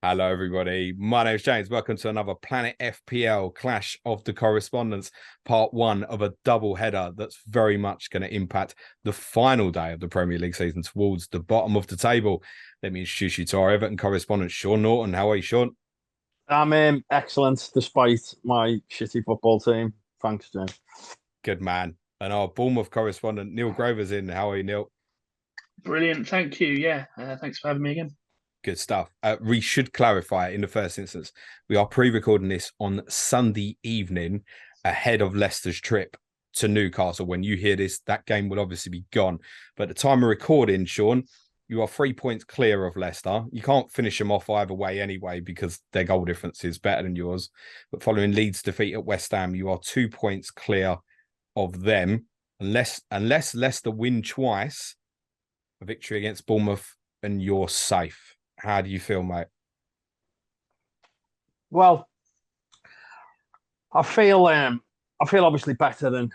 Hello, everybody. My name's James. Welcome to another Planet FPL Clash of the Correspondents, part one of a double header that's very much going to impact the final day of the Premier League season towards the bottom of the table. Let me introduce you to our Everton correspondent, Sean Norton. How are you, Sean? I'm excellent despite my shitty football team. Thanks, James. Good man. And our Bournemouth correspondent, Neil Grover's in. How are you, Neil? Brilliant. Thank you. Yeah. Thanks for having me again. Good stuff. We should clarify in the first instance, we are pre-recording this on Sunday evening ahead of Leicester's trip to Newcastle. When you hear this, that game will obviously be gone. But at the time of recording, Sean, you are 3 points clear of Leicester. You can't finish them off either way anyway because their goal difference is better than yours. But following Leeds' defeat at West Ham, you are 2 points clear of them. Unless Leicester win twice, a victory against Bournemouth, and you're safe. How do you feel, mate? Well, I feel obviously better than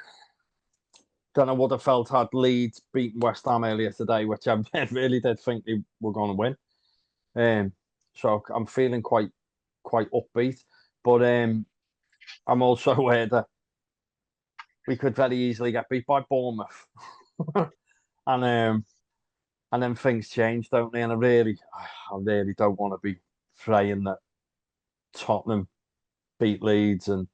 I would have felt had Leeds beaten West Ham earlier today, which I really did think they were going to win. So I'm feeling quite upbeat, but I'm also aware that we could very easily get beat by Bournemouth, and then things change, don't they? And I really don't want to be praying that Tottenham beat Leeds and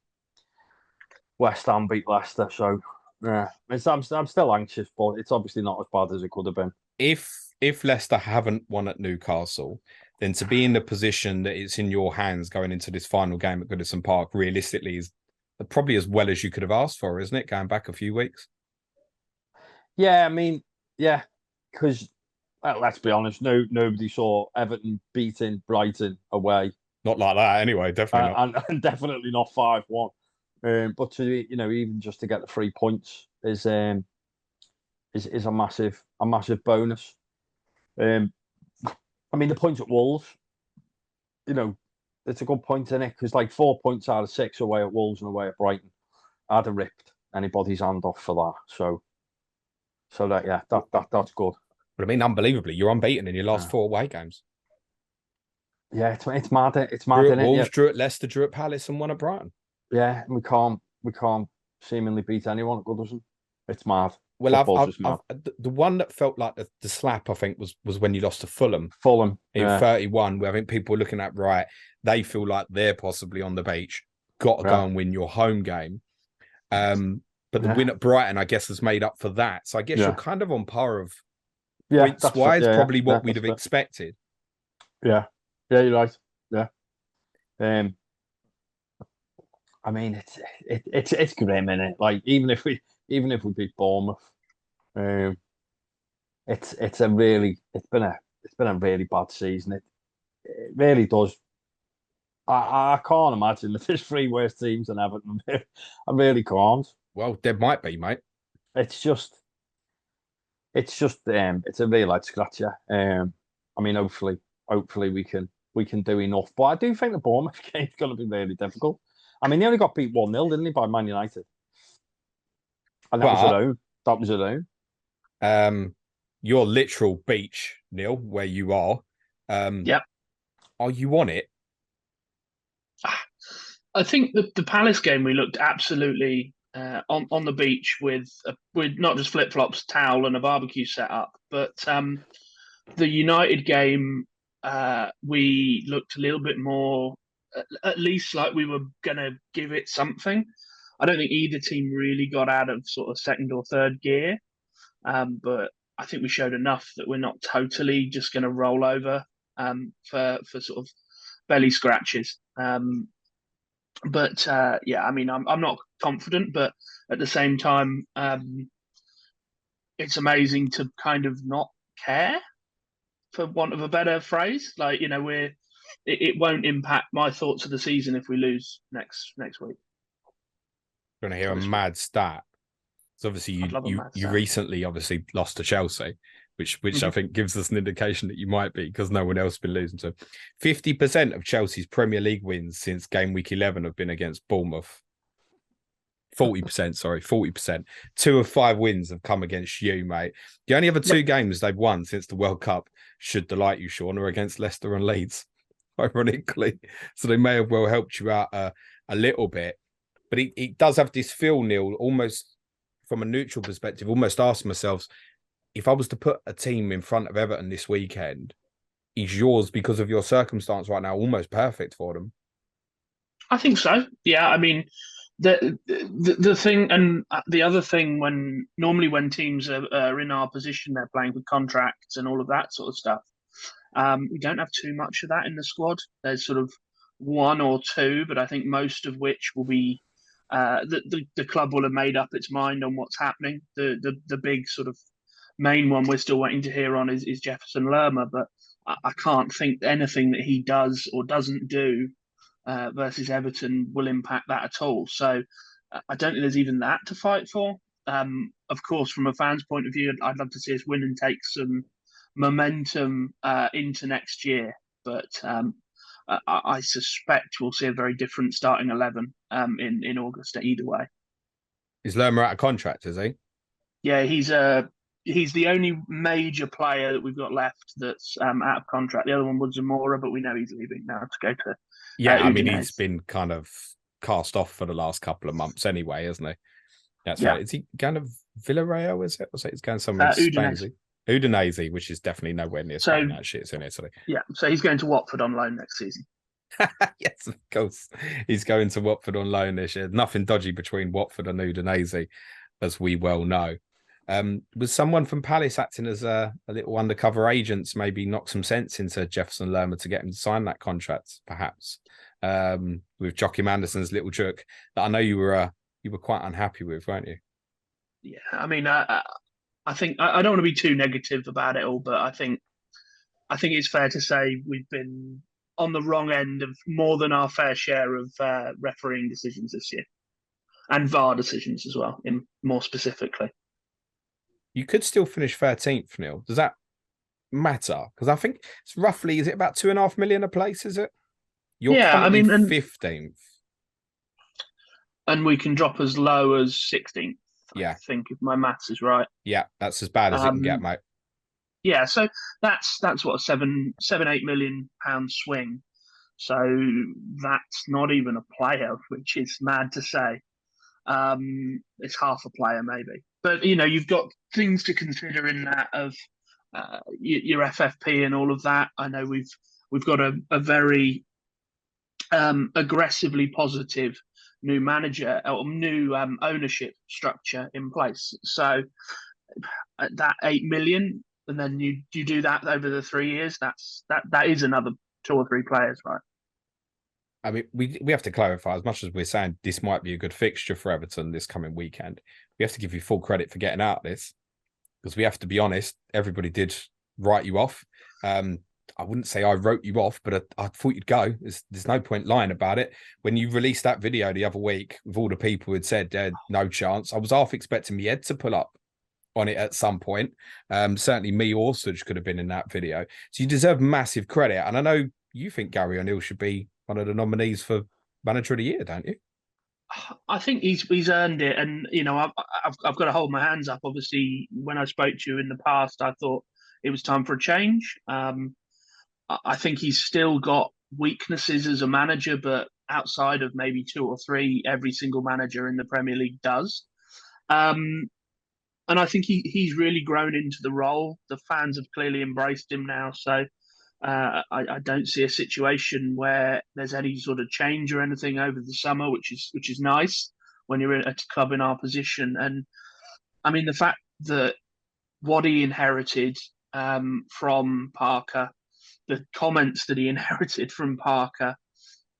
West Ham beat Leicester. So yeah, I'm still anxious, but it's obviously not as bad as it could have been. If Leicester haven't won at Newcastle, then to be in the position that it's in your hands going into this final game at Goodison Park, realistically, is probably as well as you could have asked for, isn't it? Going back a few weeks. Yeah, I mean, yeah, because let's be honest, nobody saw Everton beating Brighton away. Not like that, anyway. Definitely not, and definitely not 5-1. But to even just to get the 3 points is a massive bonus. I mean, the points at Wolves, it's a good point in it because like 4 points out of 6 away at Wolves and away at Brighton, I'd have ripped anybody's hand off for that. So that's good. But I mean, unbelievably, you're unbeaten in your last 4 away games. Yeah, it's mad. It's mad. Drew at Wolves, drew at Leicester, drew at Palace, and won at Brighton. Yeah, we can't seemingly beat anyone at Goodison. It's mad. Well, the one that felt like the slap, I think, was when you lost to Fulham. In 31, where I think people were looking at, right, they feel like they're possibly on the beach. Got to go and win your home game. But the win at Brighton, I guess, has made up for that. So I guess you're kind of on par of points-wise, probably what we'd have expected. Yeah, you're right. Yeah. I mean, it's grim, isn't it? Like even if we beat Bournemouth, it's been a really bad season. It really does. I can't imagine that there's 3 worse teams than Everton. I really can't. Well, there might be, mate. It's a real light scratcher. I mean, hopefully we can do enough. But I do think the Bournemouth game's going to be really difficult. I mean, they only got beat 1-0, didn't they, by Man United? And that was at home. Your literal beach, Neil, where you are. Yep. Are you on it? I think the Palace game we looked absolutely on the beach with not just flip flops, towel, and a barbecue set up, but the United game we looked a little bit more, at least like we were going to give it something. I don't think either team really got out of sort of second or third gear, but I think we showed enough that we're not totally just going to roll over for sort of belly scratches. But I mean, I'm not confident, but at the same time, it's amazing to kind of not care, for want of a better phrase. Like, it won't impact my thoughts of the season if we lose next week. You're going to hear a mad stat. So obviously you recently obviously lost to Chelsea, which I think gives us an indication that you might be, because no one else has been losing to. 50% of Chelsea's Premier League wins since game week 11 have been against Bournemouth. 40%. 2 of 5 wins have come against you, mate. The only other 2 games they've won since the World Cup should delight you, Sean, are against Leicester and Leeds. ironically. So they may have well helped you out a little bit. But it does have this feel, Neil, almost from a neutral perspective, almost ask myself, if I was to put a team in front of Everton this weekend, is yours, because of your circumstance right now, almost perfect for them? I think so. Yeah, I mean, the thing, and the other thing, when normally when teams are in our position, they're playing with contracts and all of that sort of stuff. We don't have too much of that in the squad. There's sort of one or two, but I think most of which will be the club will have made up its mind on what's happening. The big sort of main one we're still waiting to hear on is Jefferson Lerma, but I can't think anything that he does or doesn't do versus Everton will impact that at all. So I don't think there's even that to fight for. Of course, from a fan's point of view, I'd love to see us win and take some momentum into next year. But I suspect we'll see a very different starting 11 in August either way. Is Lerma out of contract, is he? Yeah, he's the only major player that we've got left that's out of contract. The other one was Zamora, but we know he's leaving now to go to. Yeah, I mean, he's been kind of cast off for the last couple of months anyway, hasn't he? That's right. Is he going to Villarreal, is it? Or is he's going somewhere in Spain? Udinese, which is definitely nowhere near Spain, actually. It's in Italy. Yeah, so he's going to Watford on loan next season. Yes, of course. He's going to Watford on loan this year. Nothing dodgy between Watford and Udinese, as we well know. Was someone from Palace acting as a little undercover agent to maybe knock some sense into Jefferson Lerma to get him to sign that contract, perhaps, with Joachim Anderson's little jerk that I know you were quite unhappy with, weren't you? Yeah, I mean, I think I don't want to be too negative about it all, but I think it's fair to say we've been on the wrong end of more than our fair share of refereeing decisions this year, and VAR decisions as well, in more specifically. You could still finish 13th, Neil. Does that matter? Because I think it's roughly, is it about 2.5 million a place, is it? You're currently 15th. And we can drop as low as 16th, yeah. I think, if my maths is right. Yeah, that's as bad as it can get, mate. Yeah, so that's what, £7-8 million swing. So that's not even a player, which is mad to say. It's half a player, maybe. But, you've got things to consider in that of your FFP and all of that. I know we've got a very aggressively positive new manager or new ownership structure in place. So that 8 million, and then you do that over the 3 years, that is another 2 or 3 players, right? I mean, we have to clarify, as much as we're saying this might be a good fixture for Everton this coming weekend, we have to give you full credit for getting out of this, because we have to be honest, everybody did write you off. I wouldn't say I wrote you off, but I thought you'd go. There's no point lying about it. When you released that video the other week with all the people who had said no chance, I was half expecting my head to pull up on it at some point. Certainly me or Suj could have been in that video. So you deserve massive credit. And I know you think Gary O'Neill should be one of the nominees for Manager of the Year, don't you? I think he's earned it. And, I've got to hold my hands up. Obviously, when I spoke to you in the past, I thought it was time for a change. I think he's still got weaknesses as a manager, but outside of maybe 2 or 3, every single manager in the Premier League does. And I think he's really grown into the role. The fans have clearly embraced him now. So I don't see a situation where there's any sort of change or anything over the summer, which is nice when you're at a club in our position. And I mean, the fact that what he inherited from Parker, the comments that he inherited from Parker,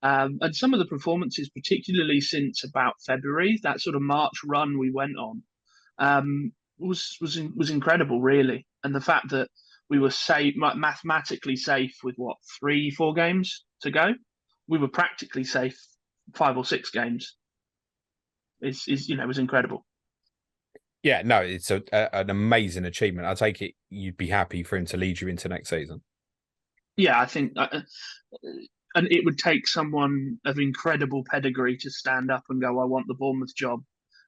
and some of the performances, particularly since about February, that sort of March run we went on, was incredible, really. And the fact that we were safe, mathematically safe with 3-4 games to go, we were practically safe 5 or 6 games. Was incredible. Yeah, no, it's an amazing achievement. I take it you'd be happy for him to lead you into next season. Yeah, I think, and it would take someone of incredible pedigree to stand up and go, I want the Bournemouth job,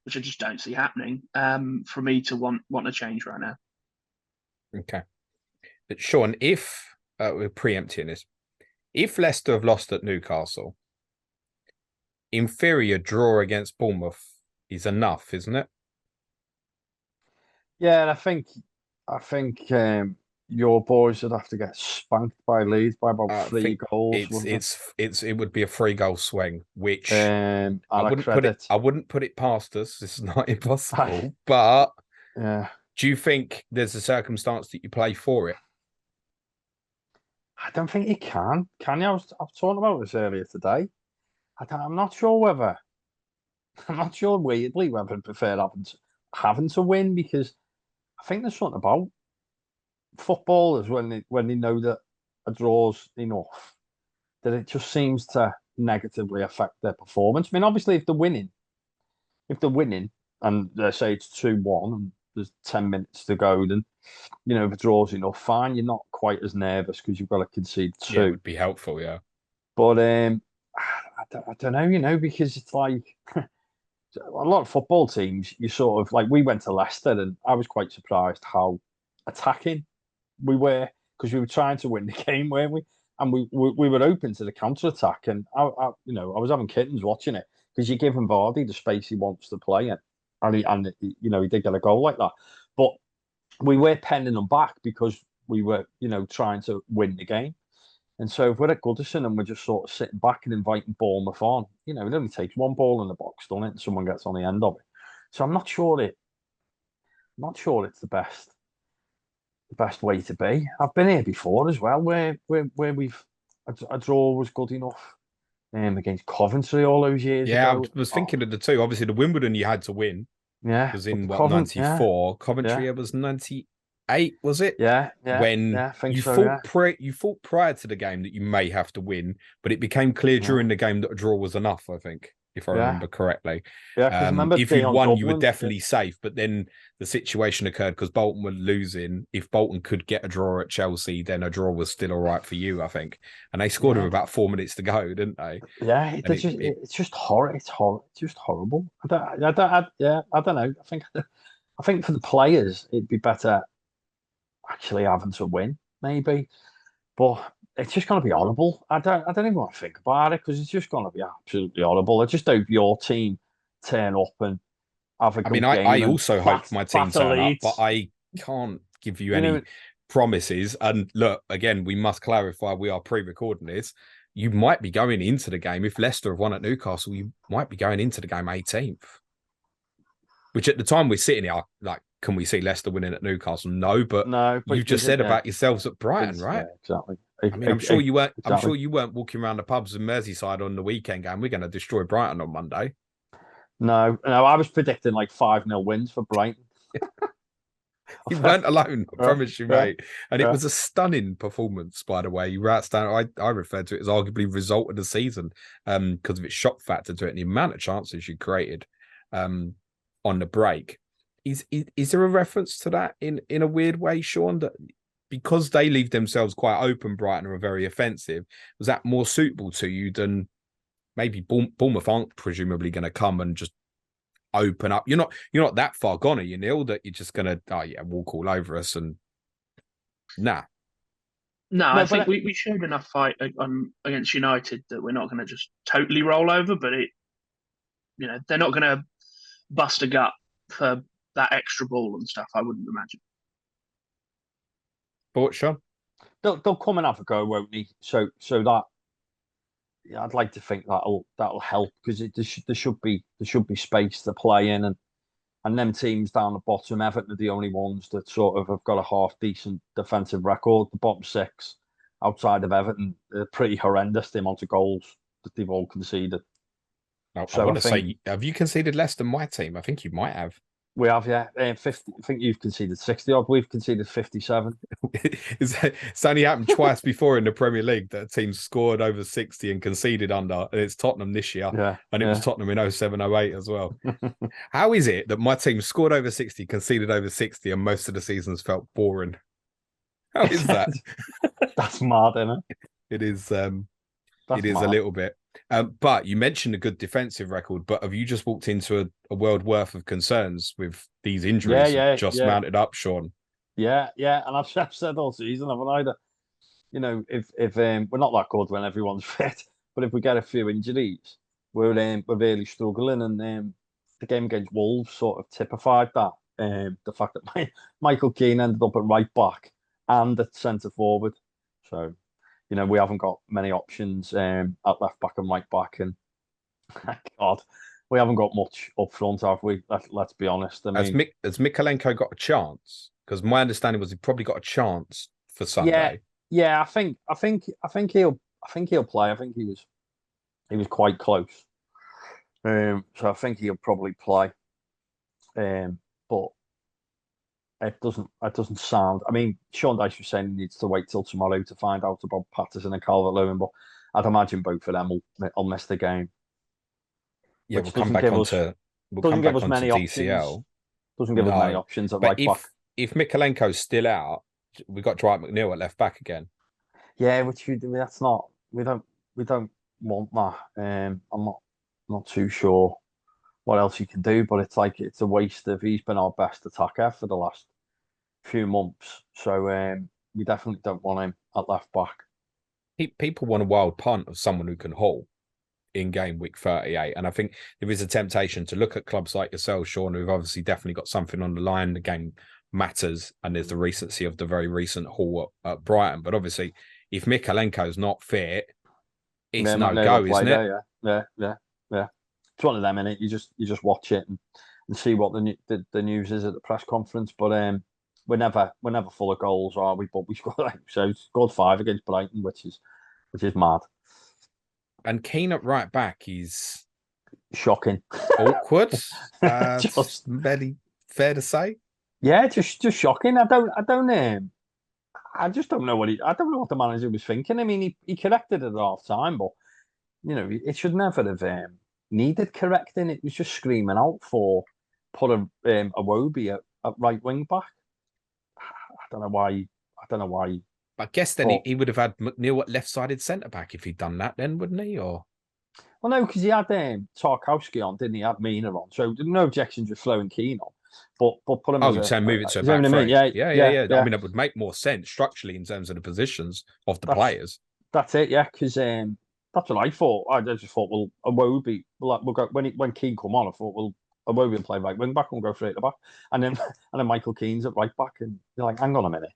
which I just don't see happening, for me to want a change right now. Okay. But Sean, if we're preempting this, If Leicester have lost at Newcastle, in theory, a draw against Bournemouth is enough, isn't it? Yeah, and I think your boys would have to get spanked by Leeds by about I 3 goals, wouldn't it would be a 3-goal swing, which it? And I I wouldn't credit. I wouldn't put it past us. This is not impossible. But Yeah, do you think there's a circumstance that you play for it? I don't think you can. Can you? I was talking about this earlier today. I'm not sure whether. I'm not sure. Weirdly, whether I prefer having to win, because I think there's something about footballers when they know that a draw's enough, that it just seems to negatively affect their performance. I mean, obviously, if they're winning and they say it's 2-1 and there's 10 minutes to go, then if a draw's enough, fine. You're not quite as nervous because you've got to concede two. Yeah, it would be helpful, yeah. But I don't know, because it's like a lot of football teams, you sort of like, we went to Leicester and I was quite surprised how attacking we were, because we were trying to win the game, weren't we? And we were open to the counter attack, and I was having kittens watching it, because you give him Vardy the space he wants to play in, and he did get a goal like that, but we were penning them back because we were trying to win the game. And so if we're at Goodison and we're just sort of sitting back and inviting Bournemouth on, it only takes one ball in the box, doesn't it? And someone gets on the end of it. So I'm not sure it's the best way to be. I've been here before as well, where we've a draw was good enough. Against Coventry all those years ago. Yeah, I was thinking of the two. Obviously, the Wimbledon you had to win. Yeah, was in 94. Yeah. Coventry, it was 98, was it? Yeah, when I think you so, thought you thought prior to the game that you may have to win, but it became clear during the game that a draw was enough, I think, if I remember correctly. Yeah, because remember, if you'd won, you were definitely safe. But then the situation occurred because Bolton were losing. If Bolton could get a draw at Chelsea, then a draw was still all right for you, I think. And they scored with about 4 minutes to go, didn't they? Yeah, it's just horrible. It's just horrible. I don't know. I think for the players, it'd be better actually having to win, maybe. But it's just going to be horrible. I don't even want to think about it, because it's just going to be absolutely horrible. I just hope your team turn up and have a good game. I also hope my team turn up, but I can't give you any promises. And look, again, we must clarify, we are pre-recording this. You might be going into the game, if Leicester have won at Newcastle, you might be going into the game 18th. Which at the time we're sitting here, like, can we see Leicester winning at Newcastle? No, but you've just said about yourselves at Brighton, right? Yeah, exactly. I'm sure you weren't. Exactly. I'm sure you weren't walking around the pubs in Merseyside on the weekend going, "We're going to destroy Brighton on Monday." No, I was predicting like 5-0 wins for Brighton. You weren't alone, I promise you, mate. And it was a stunning performance, by the way. You were outstanding. I referred to it as arguably result of the season because of its shock factor to it and the amount of chances you created on the break. Is there a reference to that in a weird way, Sean, that because they leave themselves quite open, Brighton are very offensive, was that more suitable to you than maybe Bournemouth aren't presumably going to come and just open up? You're not that far gone, are you, Neil, that you're just going to walk all over us and nah. No, I think we showed enough fight against United that we're not going to just totally roll over, but they're not going to bust a gut for that extra ball and stuff, I wouldn't imagine. But Sean? They'll come and have a go, won't they? So that, I'd like to think that'll help, because there should be space to play in, and them teams down the bottom, Everton are the only ones that sort of have got a half decent defensive record. The bottom six outside of Everton are pretty horrendous, the amount of goals that they've all conceded. I want to say, have you conceded less than my team? I think you might have. We have, yeah. 50. I think you've conceded 60 odd. We've conceded 57. It's only happened twice before in the Premier League that a team scored over 60 and conceded under. And it's Tottenham this year. Yeah, and it was Tottenham in 07-08 as well. How is it that my team scored over 60, conceded over 60, and most of the seasons felt boring? How is that? That's mad, isn't it? It is. It is a little bit. But you mentioned a good defensive record, but have you just walked into a world worth of concerns with these injuries mounted up, Sean? Yeah. And I've said all season, haven't I, that, if we're not that good when everyone's fit, but if we get a few injuries, we're really struggling. And the game against Wolves sort of typified that. The fact that Michael Keane ended up at right back and at centre forward, so we haven't got many options at left back and right back, and God, we haven't got much up front, have we? Let's be honest. I mean, has Mikalenko got a chance? Because my understanding was he probably got a chance for Sunday. Yeah. I think he'll play. I think he was quite close. So I think he'll probably play. But it doesn't sound. I mean, Sean Dyche was saying he needs to wait till tomorrow to find out about Patterson and Calvert-Lewin, but I'd imagine both of them will miss the game. Yeah, we'll come back onto DCL. Doesn't give us many options at right back. If Mikalenko's still out, we got Dwight McNeil at left back again. Yeah, which that's not. We don't want that. I'm not too sure what else you can do, but it's a waste of. He's been our best attacker for the last few months, so we definitely don't want him at left back. People want a wild punt of someone who can haul in game week 38, and I think there is a temptation to look at clubs like yourself, Sean, who've obviously definitely got something on the line. The game matters, and there's the recency of the very recent haul at Brighton. But obviously, if Mikalenko's not fit, it's no go, isn't it? Yeah. It's one of them, innit? You just watch it and see what the news is at the press conference. But we're never full of goals, are we? But we scored 5 against Brighton, which is mad. And Keane at right back is shocking, awkward. Just very fair to say. Yeah, just shocking. I just don't know I don't know what the manager was thinking. I mean, he corrected it at half time, but it should never have needed correcting. It was just screaming out for put a Iwobi at right wing back. I don't know why. I guess then he would have had McNeil at left-sided centre-back if he'd done that then, wouldn't he? Or well, no, because he had Tarkowski on, didn't he? He had Mina on. So no objection just throwing Keane on. But put him you're saying move it to a back three. Yeah. I mean, it would make more sense structurally in terms of the positions of the players. That's it, yeah, because that's what I thought. I just thought, well, Iwobi, we'll go, when Keane come on, I thought, well, Iwobi will play right wing back and we'll go straight at the back. And then Michael Keane's at right back, and you're like, hang on a minute.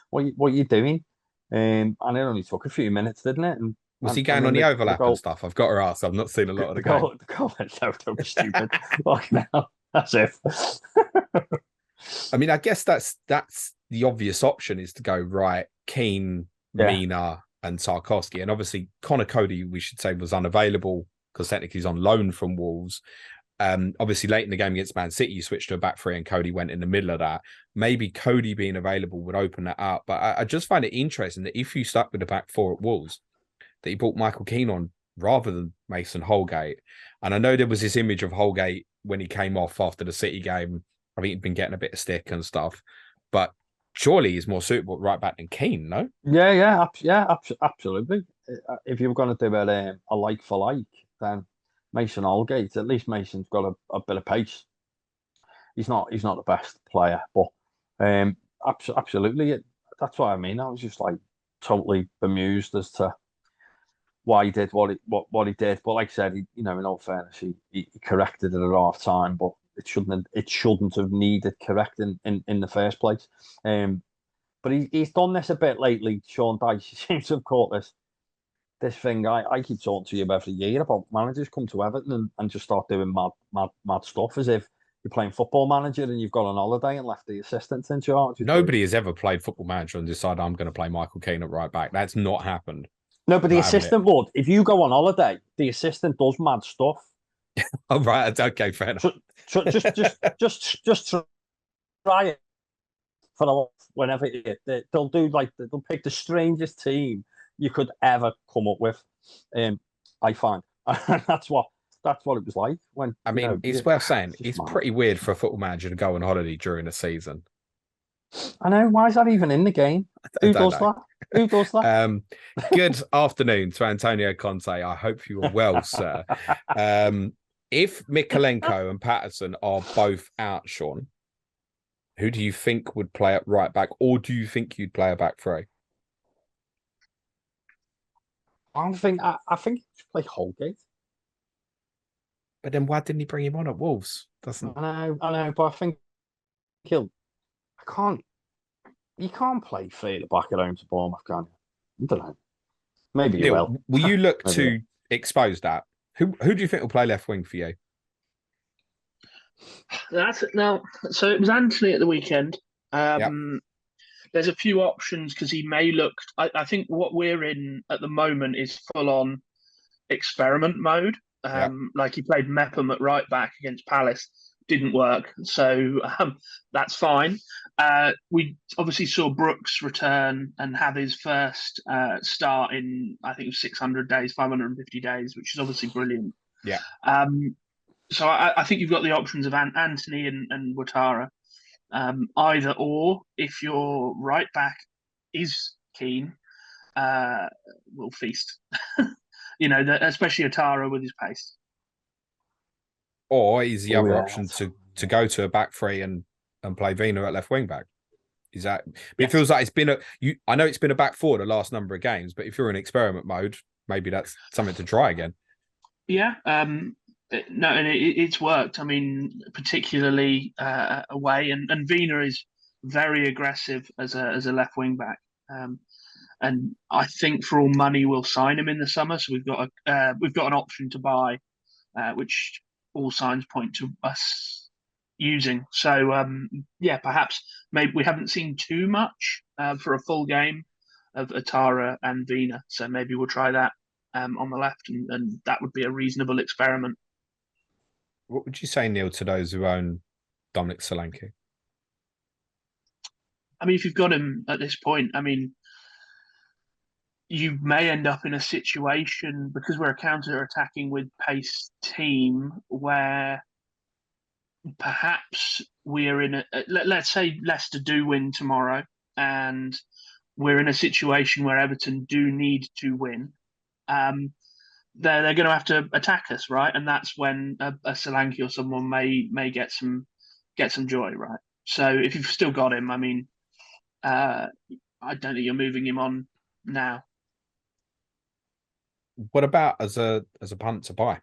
What are you doing? And it only took a few minutes, didn't it? And was he going on the overlap and stuff? I've got to ask. I've not seen a lot of the game. The goal went out. Don't be stupid. Like now, that's it. I mean, I guess that's the obvious option is to go right. Keane, Mina, and Tarkowski, and obviously Connor Cody, we should say, was unavailable because technically he's on loan from Wolves. Obviously, late in the game against Man City, you switched to a back three and Cody went in the middle of that. Maybe Cody being available would open that up. But I just find it interesting that if you stuck with the back four at Wolves, that you brought Michael Keane on rather than Mason Holgate. And I know there was this image of Holgate when he came off after the City game. I think he'd been getting a bit of stick and stuff. But surely he's more suitable at right back than Keane, no? Yeah, absolutely. If you're going to do a like for like, then Mason Holgate, at least Mason's got a bit of pace. He's not the best player, but absolutely, that's what I mean. I was just like totally bemused as to why he did what he did. But like I said, in all fairness, he corrected it at half time, but it shouldn't have needed correcting in the first place. But he's done this a bit lately. Sean Dyche seems to have caught this thing. I keep talking to you every year about managers come to Everton and just start doing mad stuff as if you're playing Football Manager and you've gone on holiday and left the assistants in charge. Nobody has ever played Football Manager and decided I'm going to play Michael Keane at right back. That's not happened. No, but the assistant would. If you go on holiday, the assistant does mad stuff. Oh, right. Okay, fair enough. So just try it for whenever they'll do they'll pick the strangest team you could ever come up with. I find that's what it was like when. I mean, it's worth saying it's pretty weird for a Football Manager to go on holiday during a season. I know. Why is that even in the game? Who does that? Good afternoon to Antonio Conte. I hope you are well, sir. If Mikalenko and Patterson are both out, Sean, who do you think would play at right back, or do you think you'd play a back three? I think he should play Holgate. But then why didn't he bring him on at Wolves? Doesn't I know, but I think he'll. I can't. You can't play Fleetwood back at home to Bournemouth, can you? I don't know. Maybe you Neil, will. you look Maybe to expose that? Who do you think will play left wing for you? That's it now. So it was Anthony at the weekend. Yep. There's a few options because he may look. I think what we're in at the moment is full on experiment mode. Yep. Like he played Mepham at right back against Palace, didn't work, so that's fine. We obviously saw Brooks return and have his first start in I think it was 600 days, 550 days, which is obviously brilliant. Yeah. So I think you've got the options of Anthony and Ouattara. Either or, if your right back is keen, we'll feast. Especially Ouattara with his pace. Or is the other option to go to a back three and play Vina at left wing back? Is that? It feels like it's been I know it's been a back four the last number of games, but if you're in experiment mode, maybe that's something to try again. Yeah. No, and it's worked. I mean, particularly away, and Vina is very aggressive as a left wing back. And I think for all money we'll sign him in the summer. So we've got an option to buy, which all signs point to us using. So perhaps maybe we haven't seen too much for a full game of Ouattara and Vina. So maybe we'll try that on the left, and that would be a reasonable experiment. What would you say, Neil, to those who own Dominic Solanke? I mean, if you've got him at this point, I mean, you may end up in a situation because we're a counter-attacking with pace team where perhaps we're in let's say Leicester do win tomorrow and we're in a situation where Everton do need to win. They're going to have to attack us, right? And that's when a Solanke or someone may get some joy, right? So if you've still got him, I mean, I don't think you're moving him on now. What about as a punt to buy?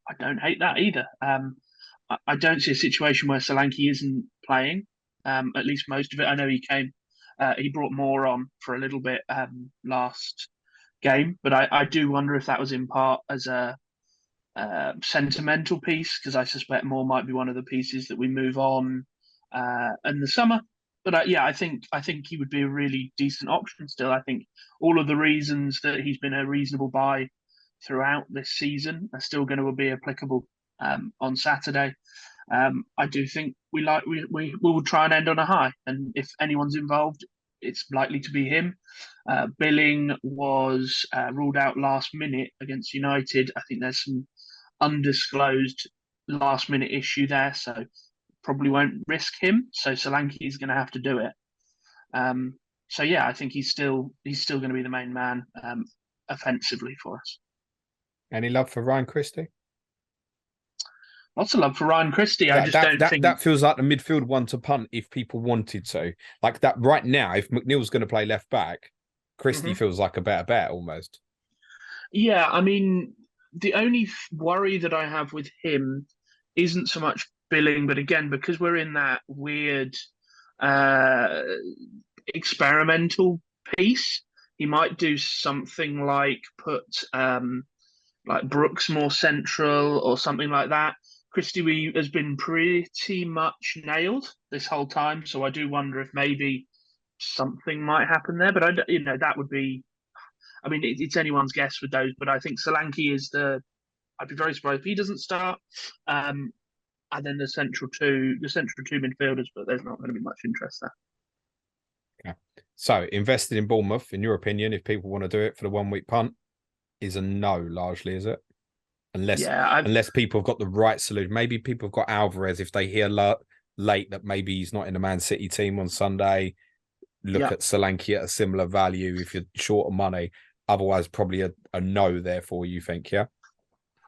I don't hate that either. I don't see a situation where Solanke isn't playing. At least most of it. I know he brought more on for a little bit last game, but I do wonder if that was in part as a sentimental piece, because I suspect more might be one of the pieces that we move on in the summer. But I think he would be a really decent option still. I think all of the reasons that he's been a reasonable buy throughout this season are still going to be applicable on Saturday. I do think we will try and end on a high, and if anyone's involved, it's likely to be him. Billing was ruled out last minute against United. I think there's some undisclosed last minute issue there, so probably won't risk him. So Solanke is going to have to do it. I think he's still going to be the main man offensively for us. Any love for Ryan Christie? Lots of love for Ryan Christie. I just don't think that feels like the midfield one to punt if people wanted to. Like that right now, if McNeil's going to play left back, Christie feels like a better bet almost. Yeah, I mean, the only worry that I have with him isn't so much Billing, but again, because we're in that weird experimental piece, he might do something like put like Brooks more central or something like that. Christie has been pretty much nailed this whole time, so I do wonder if maybe something might happen there. But that would be. I mean, it's anyone's guess with those. But I think Solanke is I'd be very surprised if he doesn't start. And then the central two midfielders, but there's not going to be much interest there. Okay. So invested in Bournemouth, in your opinion, if people want to do it for the 1 week punt, is a no largely, is it? Unless people have got the right solution. Maybe people have got Alvarez if they hear late that maybe he's not in the Man City team on Sunday. Look at Solanke at a similar value if you're short of money. Otherwise, probably a no there for you think, yeah?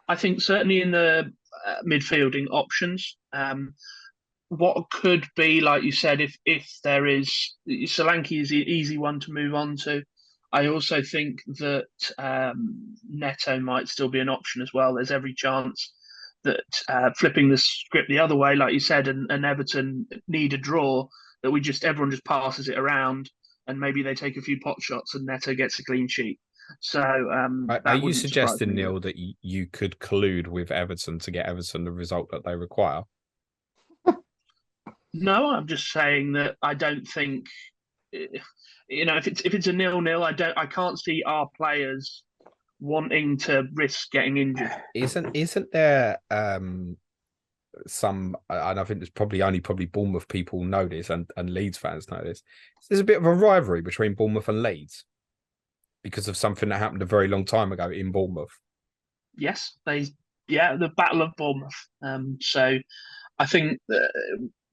I think certainly in the midfielding options, what could be, like you said, if there is Solanke is the easy one to move on to. I also think that Neto might still be an option as well. There's every chance that flipping the script the other way, like you said, and Everton need a draw, that everyone just passes it around, and maybe they take a few pot shots and Neto gets a clean sheet. So Are that you wouldn't surprise suggesting, me. Neil, that you could collude with Everton to get Everton the result that they require? No, I'm just saying that I don't think, if it's a 0-0, I can't see our players wanting to risk getting injured. Isn't there some, and I think there's probably Bournemouth people know this, and Leeds fans know this. There's a bit of a rivalry between Bournemouth and Leeds because of something that happened a very long time ago in Bournemouth. Yes, the Battle of Bournemouth. So I think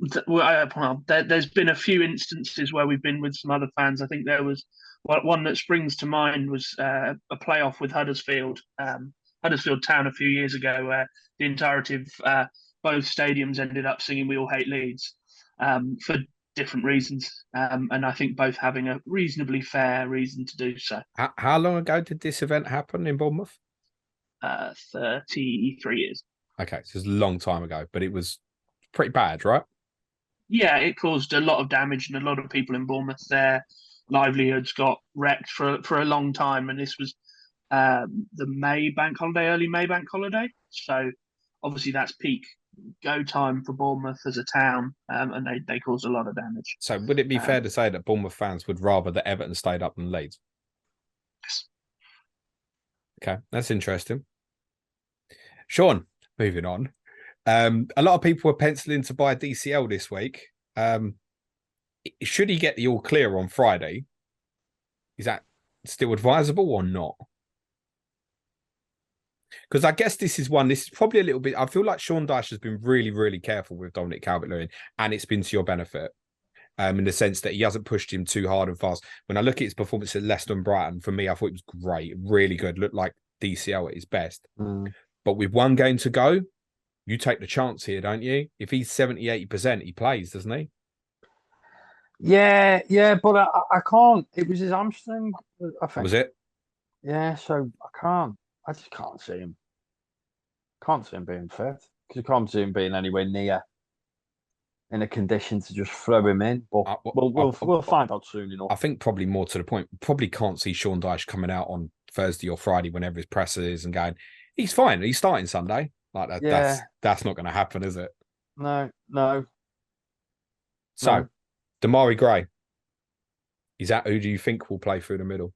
there's been a few instances where we've been with some other fans. I think there was one that springs to mind was a playoff with Huddersfield Town a few years ago, where the entirety of both stadiums ended up singing "We All Hate Leeds" for different reasons, and I think both having a reasonably fair reason to do so. How long ago did this event happen in Bournemouth? 33 years. Okay, so it's a long time ago, but it was pretty bad, right? Yeah, it caused a lot of damage, and a lot of people in Bournemouth, their livelihoods got wrecked for a long time. And this was the early May bank holiday. So obviously that's peak go time for Bournemouth as a town, and they caused a lot of damage. So would it be fair to say that Bournemouth fans would rather that Everton stayed up than Leeds? Yes. Okay, that's interesting. Sean, moving on. A lot of people were penciling to buy DCL this week. Should he get the all clear on Friday? Is that still advisable or not? Because I guess this is probably a little bit. I feel like Sean Dyche has been really, really careful with Dominic Calvert-Lewin, and it's been to your benefit. In the sense that he hasn't pushed him too hard and fast. When I look at his performance at Leicester and Brighton, for me, I thought it was great, really good. Looked like DCL at his best. But with one game to go, you take the chance here, don't you? If he's 70-80%, he plays, doesn't he? Yeah, but I can't. It was his hamstring, I think. Was it? Yeah, so I can't. I just can't see him. Can't see him being fit because you can't see him being anywhere near in a condition to just throw him in. But we'll find out soon enough. I think probably more to the point, probably can't see Sean Dyche coming out on Thursday or Friday whenever his presser is and going, he's fine. He's starting Sunday. Like that. Yeah. That's not going to happen, is it? No. So, Damari Gray. Is that who do you think will play through the middle?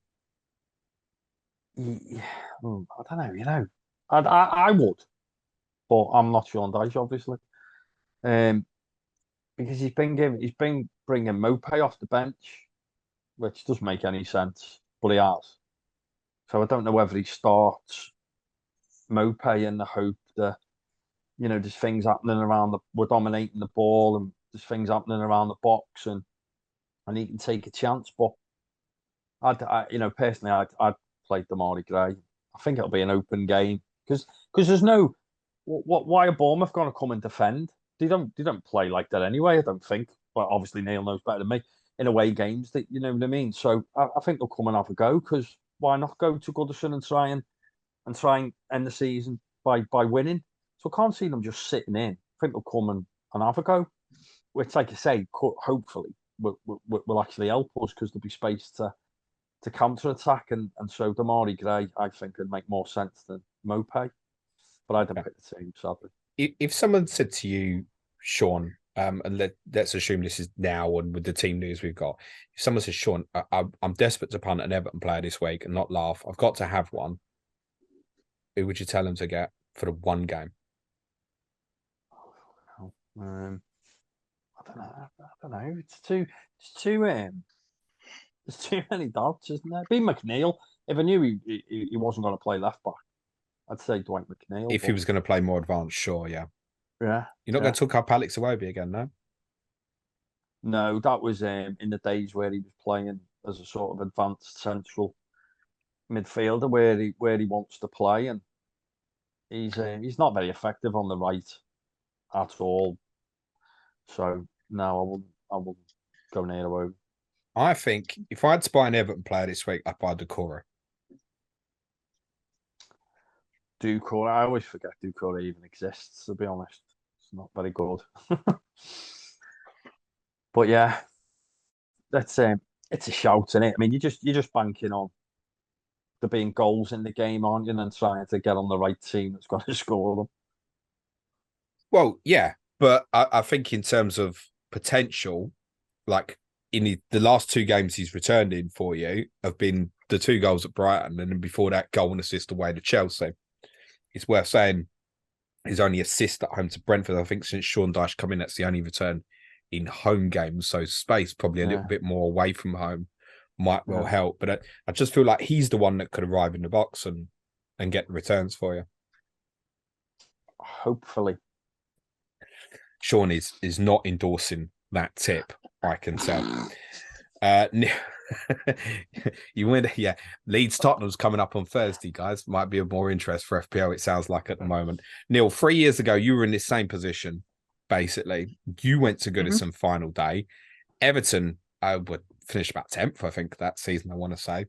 Yeah. I don't know. I would, but I'm not Sean Dyche, obviously. Because he's been bringing Mopé off the bench, which doesn't make any sense, but he has. So I don't know whether he starts Mopé in the hope that there's things happening we're dominating the ball, and there's things happening around the box, and he can take a chance. But personally, I'd play Damari Gray. I think it'll be an open game because there's no why are Bournemouth going to come and defend? They don't play like that anyway. I don't think. But obviously Neil knows better than me. In away games, that you know what I mean. So I think they'll come and have a go because why not go to Goodison and try and end the season by winning? So I can't see them just sitting in. I think they'll come and have a go, which, like I say, hopefully will actually help us because there'll be space to counter attack, and so Damari Gray I think would make more sense than Mopé, but I don't pick the team sadly. If someone said to you, Sean, and let's assume this is now and with the team news we've got, if someone says, Sean, I'm desperate to punt an Everton player this week and not laugh, I've got to have one, who would you tell them to get for the one game? I don't know. It's too there's too many doubts, isn't there? Be McNeil. If I knew he wasn't going to play left back, I'd say Dwight McNeil. If he was going to play more advanced, sure, yeah. Yeah. You're not going to talk up Alex Iwobi again, no? No, that was in the days where he was playing as a sort of advanced central midfielder where he wants to play, and he's not very effective on the right at all. So no, I wouldn't go near Iwobi. I think if I had to buy an Everton player this week, I'd buy Decore. Ducore, I always forget Ducore even exists, to be honest. It's not very good. But yeah, that's it's a shout, isn't it? I mean, you're just banking on there being goals in the game, aren't you? And trying to get on the right team that's going to score them. Well, yeah, but I think in terms of potential, like in the last two games he's returned in for you have been the two goals at Brighton, and then before that, goal and assist away to Chelsea. It's worth saying his only assist at home to Brentford. I think since Sean Dyche come in, that's the only return in home games. So space probably a little bit more away from home might well help. But I just feel like he's the one that could arrive in the box and get the returns for you. Hopefully. Sean is not endorsing that tip, I can tell. You win, yeah. Leeds Tottenham's coming up on Thursday, guys. Might be of more interest for FPL, it sounds like at the moment. Neil, 3 years ago, you were in this same position, basically. You went to Goodison final day. Everton would finish about 10th, I think, that season, I want to say.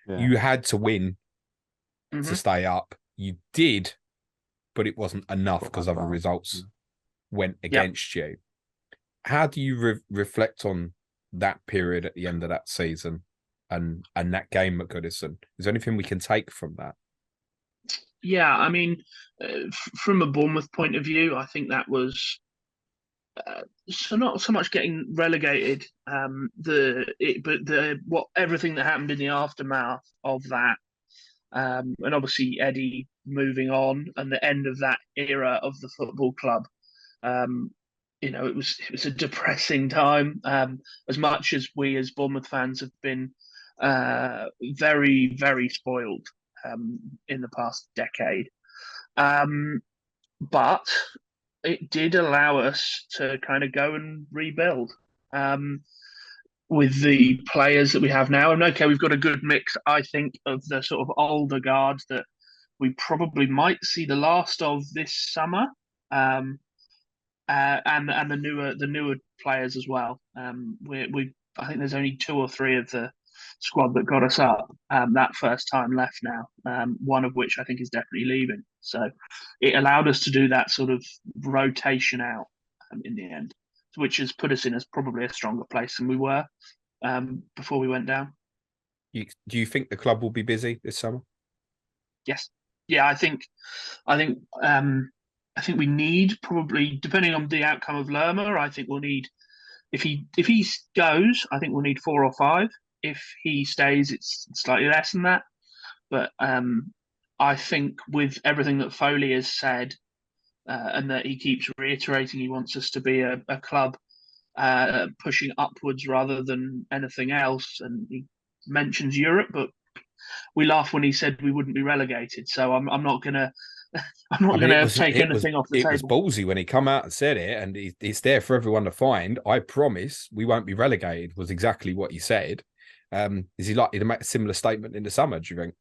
Yeah. You had to win to stay up. You did, but it wasn't enough because other results went against you. How do you reflect on that period at the end of that season and that game at Goodison? Is there anything we can take from that? Yeah, I mean, from a Bournemouth point of view, I think that was so not so much getting relegated, but everything that happened in the aftermath of that, and obviously Eddie moving on and the end of that era of the football club. It was a depressing time. As much as we as Bournemouth fans have been very, very spoiled in the past decade. But it did allow us to kind of go and rebuild with the players that we have now. And okay, we've got a good mix, I think, of the sort of older guards that we probably might see the last of this summer. And the newer players as well. I think there's only 2 or 3 of the squad that got us up that first time left now. One of which I think is definitely leaving. So it allowed us to do that sort of rotation out in the end, which has put us in as probably a stronger place than we were before we went down. Do you think the club will be busy this summer? Yes. Yeah, I think we need, probably, depending on the outcome of Lerma, I think we'll need, if he goes, I think we'll need 4 or 5. If he stays, it's slightly less than that. But I think with everything that Foley has said, and that he keeps reiterating, he wants us to be a club pushing upwards rather than anything else. And he mentions Europe, but we laughed when he said we wouldn't be relegated. So I'm not going to take anything off the table. It was ballsy when he come out and said it, and it's there for everyone to find. I promise we won't be relegated was exactly what he said. Is he likely to make a similar statement in the summer, do you think?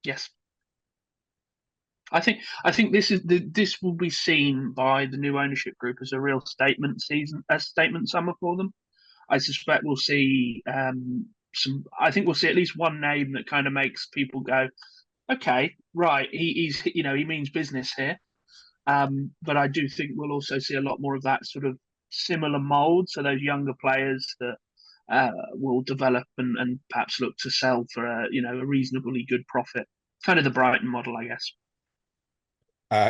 Yes. I think this will be seen by the new ownership group as a real statement summer for them. I suspect we'll see I think we'll see at least one name that kind of makes people go, okay, right, he means business here. But I do think we'll also see a lot more of that sort of similar mold. So those younger players that will develop and perhaps look to sell for a reasonably good profit. Kind of the Brighton model, I guess.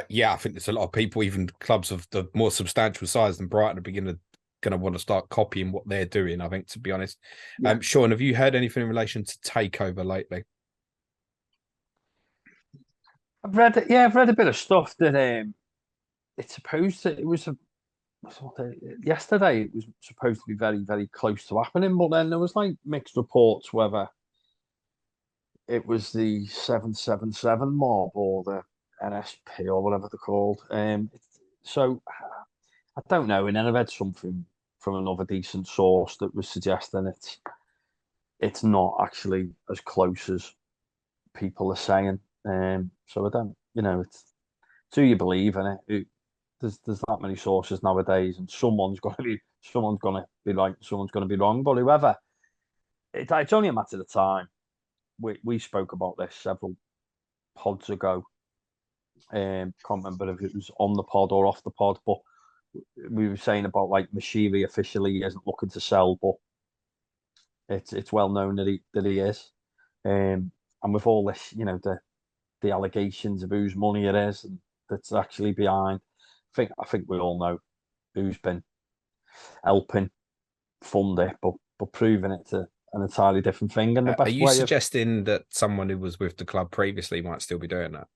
Yeah, I think there's a lot of people, even clubs of the more substantial size than Brighton, are going to want to start copying what they're doing, I think, to be honest. Yeah. Sean, have you heard anything in relation to takeover lately? I've read a bit of stuff that it's supposed to, yesterday it was supposed to be very, very close to happening, but then there was like mixed reports whether it was the 777 mob or the NSP or whatever they're called. So I don't know. And then I read something from another decent source that was suggesting it's not actually as close as people are saying. So I don't, it's who you believe in it. There's that many sources nowadays, and someone's going to be right, someone's going to be wrong. But whoever it's only a matter of time. We spoke about this several pods ago. Can't remember if it was on the pod or off the pod, but we were saying about like Mashiri officially isn't looking to sell, but it's well known that he is. And with all this, the allegations of whose money it is and that's actually behind, I think we all know who's been helping fund it, but proving it to an entirely different thing. And the best Are you way suggesting that someone who was with the club previously might still be doing that?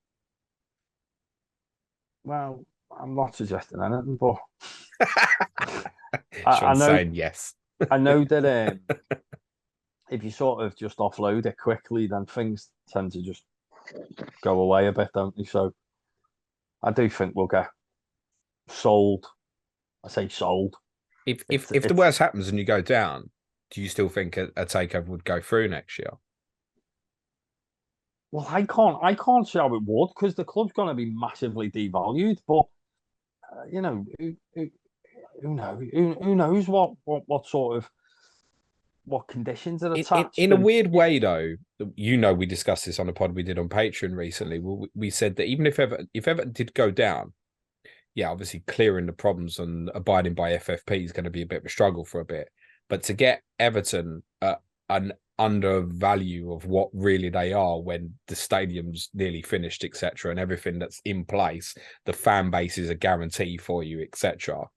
Well, I'm not suggesting anything, but Sean's saying yes. I know that if you sort of just offload it quickly, then things tend to just go away a bit, don't they? So I do think we'll get sold. I say sold. If the worst happens and you go down, do you still think a takeover would go through next year? Well, I can't see how it would, because the club's going to be massively devalued. But who knows? Who knows what sort of what conditions are attached? In a weird way, though, we discussed this on a pod we did on Patreon recently. We said that even if Everton did go down, yeah, obviously clearing the problems and abiding by FFP is going to be a bit of a struggle for a bit. But to get Everton an undervalue of what really they are when the stadium's nearly finished, etc., and everything that's in place, the fan base is a guarantee for you, etc.,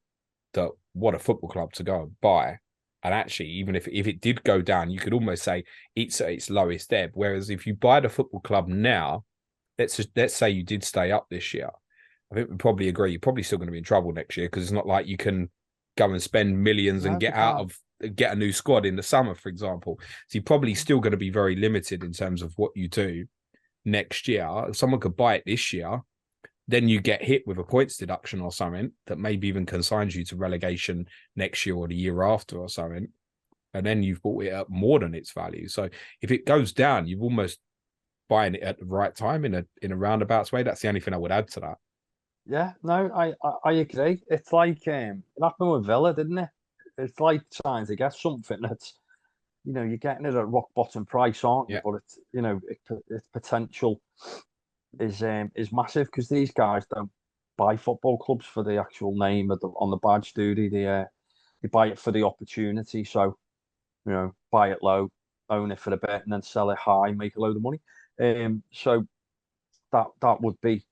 that what a football club to go and buy. And actually, even if it did go down, you could almost say it's at its lowest ebb. Whereas if you buy the football club now, let's say you did stay up this year, I think we probably agree you're probably still going to be in trouble next year, because it's not like you can go and spend millions and get a new squad in the summer, for example. So you're probably still going to be very limited in terms of what you do next year. If someone could buy it this year, then you get hit with a points deduction or something that maybe even consigns you to relegation next year or the year after or something. And then you've bought it up more than its value. So if it goes down, you've almost buying it at the right time in a roundabout way. That's the only thing I would add to that. Yeah, no, I agree. It's like it happened with Villa, didn't it? It's like trying to get something that's, you're getting it at rock bottom price, aren't you? Yeah. But its potential is massive, because these guys don't buy football clubs for the actual name on the badge, do they? They buy it for the opportunity. So, buy it low, own it for a bit, and then sell it high, make a load of money. So that would be.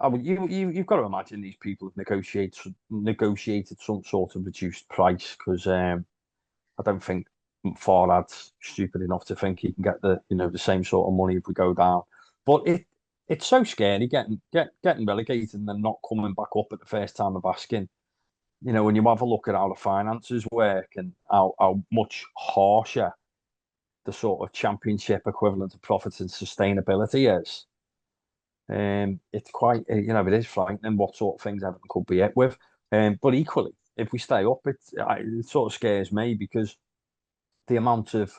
You've got to imagine these people have negotiated some sort of reduced price, because I don't think Farhad's stupid enough to think he can get the same sort of money if we go down. But it's so scary getting relegated and then not coming back up at the first time of asking. When you have a look at how the finances work and how much harsher the sort of championship equivalent of profits and sustainability is. It's quite, it is frightening what sort of things Everton could be hit with. But equally, if we stay up, it sort of scares me, because the amount of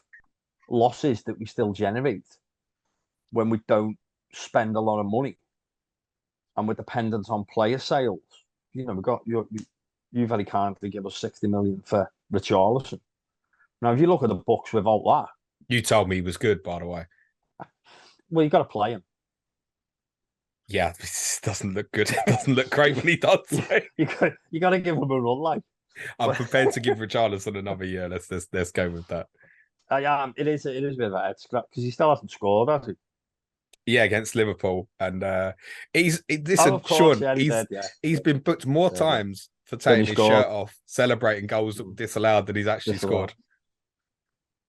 losses that we still generate when we don't spend a lot of money and we're dependent on player sales. We've got you very kindly give us 60 million for Richarlison. Now, if you look at the books without that, you told me he was good, by the way. Well, you've got to play him. Yeah, this doesn't look good. It doesn't look great when he does. You got to give him a run, like. I'm prepared to give Richarlison another year. Let's go with that. It is a bit of a head scrap, because he still hasn't scored, has he? Yeah, against Liverpool, and Sean, he's been booked more times for taking his shirt off, celebrating goals disallowed, than he's actually scored.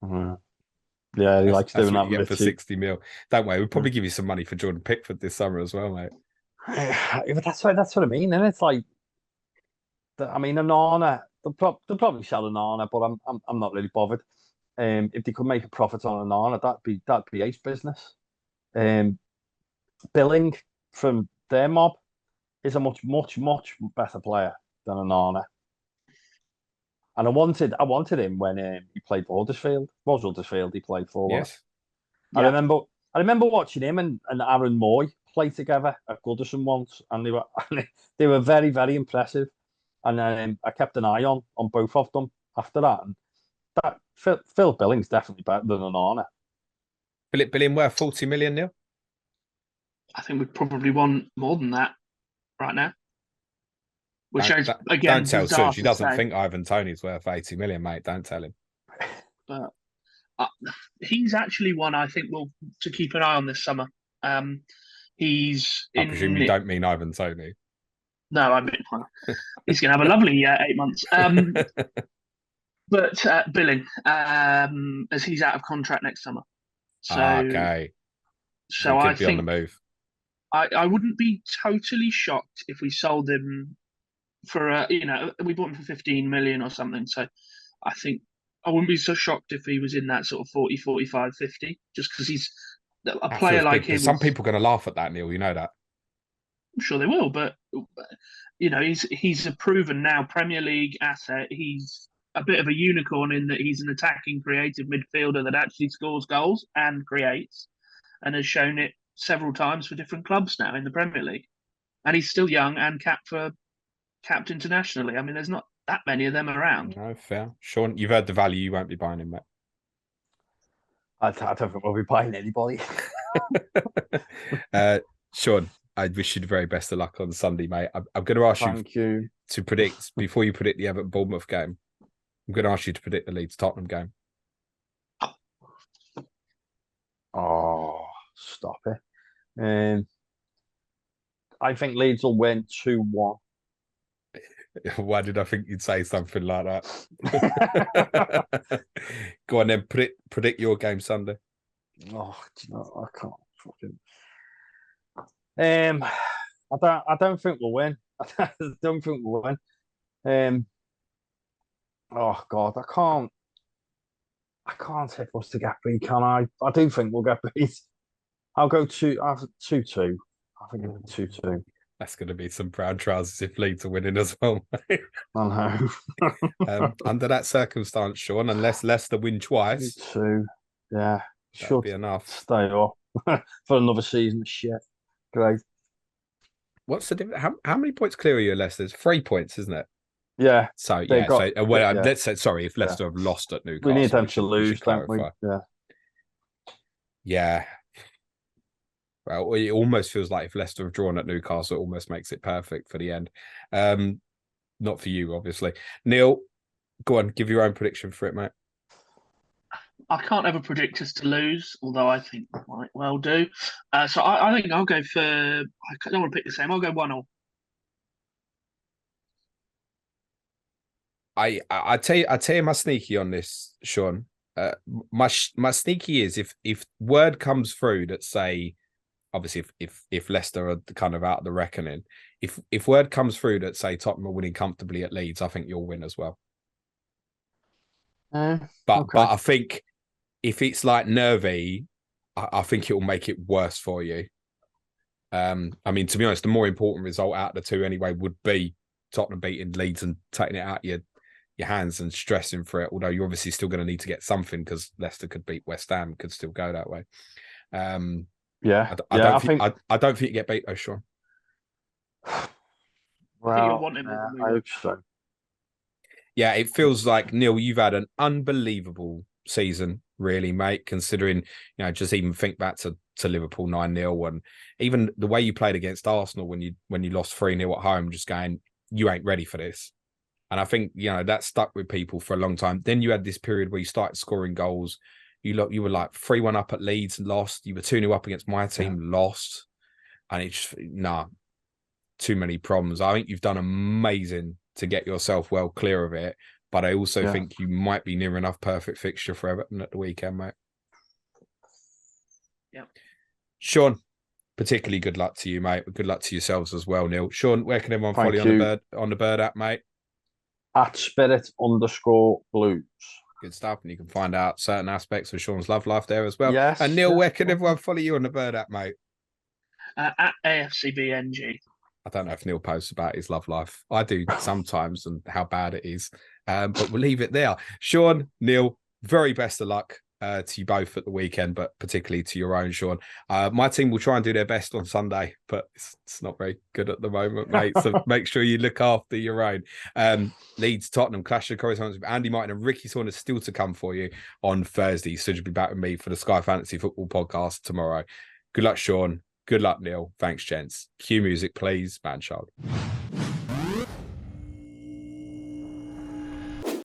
Mm-hmm. Yeah, he likes doing that for 60 mil. Don't worry, we'll probably give you some money for Jordan Pickford this summer as well, mate. But that's what I mean, and it's like, Onana. They'll probably sell Onana, but I'm not really bothered. If they could make a profit on Onana, that'd be ace business. Billing from their mob is a much better player than Onana. And I wanted him when he played for Huddersfield. Was Huddersfield he played for? Yes. I remember watching him and Aaron Moy play together at Goodison once, and they were very, very impressive. And I kept an eye on both of them after that. And that Phil Billing's definitely better than Onana. Philip Billing worth 40 million, Neil? I think we probably want more than that right now. Which is, again, don't tell bizarre Such. He to doesn't say, think Ivan Toney's worth 80 million, mate. Don't tell him. but he's actually one I think will to keep an eye on this summer. He's I presume you don't mean Ivan Toney. No, I mean, he's going to have a lovely 8 months. But Billing, as he's out of contract next summer. So, okay. So he could I be think on the move. I wouldn't be totally shocked if we sold him for, we bought him for 15 million or something. So I think I wouldn't be so shocked if he was in that sort of 40, 45, 50, just because he's a player like him. Some people are going to laugh at that, Neil. You know that. I'm sure they will, but he's a proven now Premier League asset. He's a bit of a unicorn in that he's an attacking, creative midfielder that actually scores goals and creates, and has shown it several times for different clubs now in the Premier League. And he's still young and capped internationally. I mean, there's not that many of them around. No, fair. Sean, you've heard the value. You won't be buying him, mate. I don't think we'll be buying anybody. Sean, I wish you the very best of luck on Sunday, mate. I'm going to ask you to predict, before you predict the Everton Bournemouth game, I'm going to ask you to predict the Leeds Tottenham game. Oh, stop it. I think Leeds will win 2-1. Why did I think you'd say something like that? Go on then, predict your game Sunday. Oh, I can't fucking. I don't think we'll win. I don't think we'll win. Oh God, I can't take us to get beat, can I? I do think we'll get beat. I'll go 2-2. I think it'll be 2-2. That's going to be some proud trousers if Leeds are winning as well. I know. Under that circumstance, Sean, unless Leicester win twice, 2, yeah, should be enough. Stay up for another season of shit. Great. What's the difference? How many points clear are you, Leicester? 3 points, isn't it? Yeah. So let's say sorry if Leicester have lost at Newcastle. We need them to lose, don't we? Yeah. Yeah. Well, it almost feels like if Leicester have drawn at Newcastle, it almost makes it perfect for the end. Not for you, obviously. Neil, go on, give your own prediction for it, mate. I can't ever predict us to lose, although I think we might well do. So I think I'll go for. I don't want to pick the same. I'll go 1-1. I tell you my sneaky on this, Sean. My sneaky is if word comes through that say, obviously if Leicester are kind of out of the reckoning, if word comes through that say Tottenham are winning comfortably at Leeds, I think you'll win as well. But I think if it's like nervy, I think it will make it worse for you. I mean, to be honest, the more important result out of the two anyway would be Tottenham beating Leeds and taking it out your hands and stressing for it. Although you're obviously still going to need to get something because Leicester could beat West Ham, could still go that way. Yeah, I don't think you get beat though, Sean. Well, I hope so. Yeah, it feels like, Neil, you've had an unbelievable season, really, mate, considering, just even think back to Liverpool 9-0 and even the way you played against Arsenal when you lost 3-0 at home, just going, you ain't ready for this. And I think, that stuck with people for a long time. Then you had this period where you started scoring goals. You were like 3-1 up at Leeds and lost. You were 2-0 up against my team, lost. And it's too many problems. I think you've done amazing to get yourself well clear of it. But I also think you might be near enough perfect fixture for Everton at the weekend, mate. Yeah. Sean, particularly good luck to you, mate. Good luck to yourselves as well, Neil. Sean, where can everyone follow you on the Bird app, mate? At @spirit_blues. Good stuff. And you can find out certain aspects of Sean's love life there as well. Yes. And Neil, where can everyone follow you on the Bird app, mate? At AFCBNG. I don't know if Neil posts about his love life. I do sometimes and how bad it is. But we'll leave it there. Sean, Neil, very best of luck to you both at the weekend, but particularly to your own, Sean. My team will try and do their best on Sunday, but it's not very good at the moment, mate. So make sure you look after your own. Leeds, Tottenham, clash of correspondence with Andy Martin and Ricky Saunders still to come for you on Thursday. So you'll be back with me for the Sky Fantasy Football podcast tomorrow. Good luck, Sean. Good luck, Neil. Thanks, gents. Cue music, please, man child.